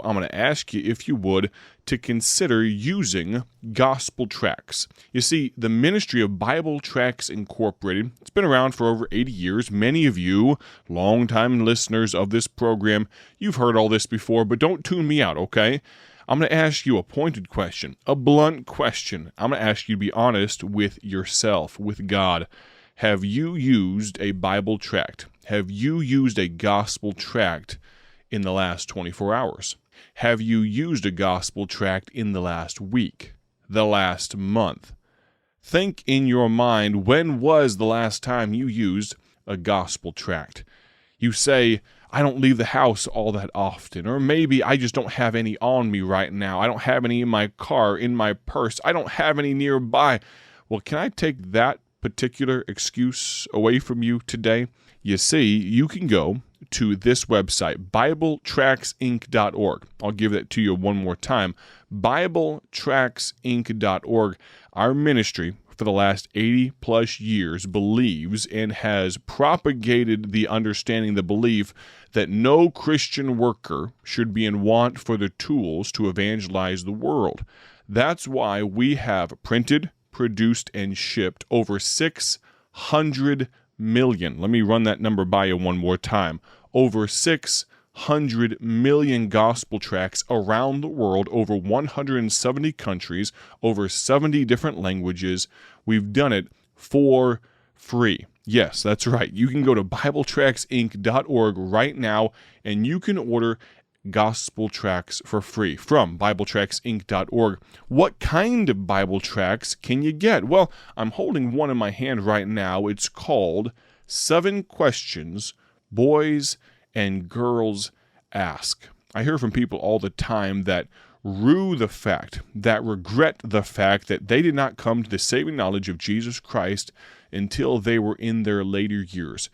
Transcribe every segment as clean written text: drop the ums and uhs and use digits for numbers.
I'm going to ask you, if you would, to consider using gospel tracts. You see, the ministry of Bible Tracts Incorporated, it's been around for over 80 years. Many of you, longtime listeners of this program, you've heard all this before, but don't tune me out, okay? I'm going to ask you a pointed question, a blunt question. I'm going to ask you to be honest with yourself, with God. Have you used a Bible tract? Have you used a gospel tract in the last 24 hours? Have you used a gospel tract in the last week, the last month? Think in your mind, when was the last time you used a gospel tract? You say, I don't leave the house all that often, or maybe I just don't have any on me right now. I don't have any in my car, in my purse. I don't have any nearby. Well, can I take that particular excuse away from you today? You see, you can go to this website, BibleTractsInc.org. I'll give that to you one more time, BibleTractsInc.org. Our ministry for the last 80 plus years believes and has propagated the understanding, the belief that no Christian worker should be in want for the tools to evangelize the world. That's why we have printed, produced, and shipped over 600 million. Let me run that number by you one more time. Over 600 million gospel tracts around the world, over 170 countries, over 70 different languages. We've done it for free. Yes, that's right. You can go to BibleTractsInc.org right now, and you can order gospel tracts for free from BibleTractsInc.org. What kind of Bible tracts can you get? Well, I'm holding one in my hand right now. It's called 7 Questions Boys and Girls Ask. I hear from people all the time that rue the fact, that regret the fact that they did not come to the saving knowledge of Jesus Christ until they were in their later years.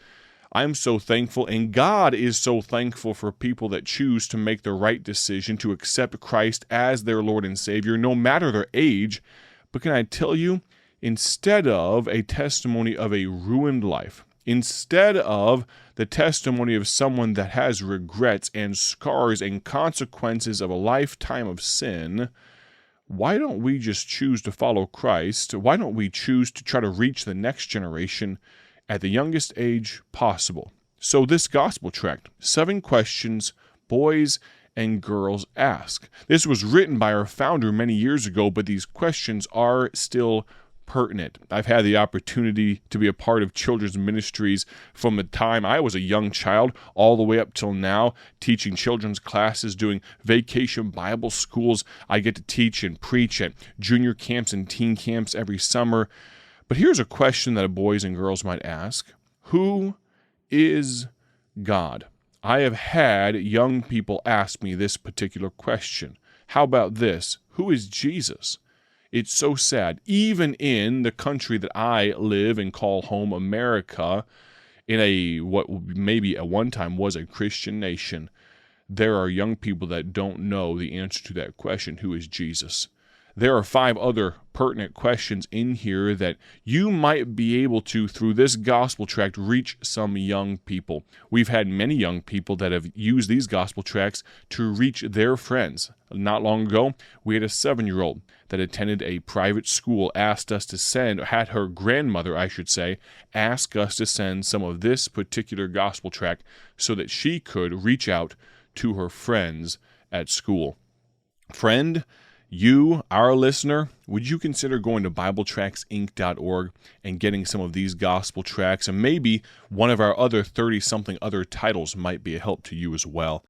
I'm so thankful, and God is so thankful for people that choose to make the right decision to accept Christ as their Lord and Savior, no matter their age. But can I tell you, instead of a testimony of a ruined life, instead of the testimony of someone that has regrets and scars and consequences of a lifetime of sin, why don't we just choose to follow Christ? Why don't we choose to try to reach the next generation at the youngest age possible? So this gospel tract, 7 Questions Boys and Girls Ask. This was written by our founder many years ago, but these questions are still pertinent. I've had the opportunity to be a part of children's ministries from the time I was a young child all the way up till now, teaching children's classes, doing vacation Bible schools. I get to teach and preach at junior camps and teen camps every summer. But here's a question that boys and girls might ask. Who is God? I have had young people ask me this particular question. How about this? Who is Jesus? It's so sad. Even in the country that I live and call home, America, in a what maybe at one time was a Christian nation, there are young people that don't know the answer to that question, who is Jesus? There are 5 other pertinent questions in here that you might be able to, through this gospel tract, reach some young people. We've had many young people that have used these gospel tracts to reach their friends. Not long ago, we had a 7-year-old that attended a private school, asked us to send, had her grandmother, I should say, ask us to send some of this particular gospel tract so that she could reach out to her friends at school. Friend, you, our listener, would you consider going to BibleTractsInc.org and getting some of these gospel tracts? And maybe one of our other 30-something other titles might be a help to you as well.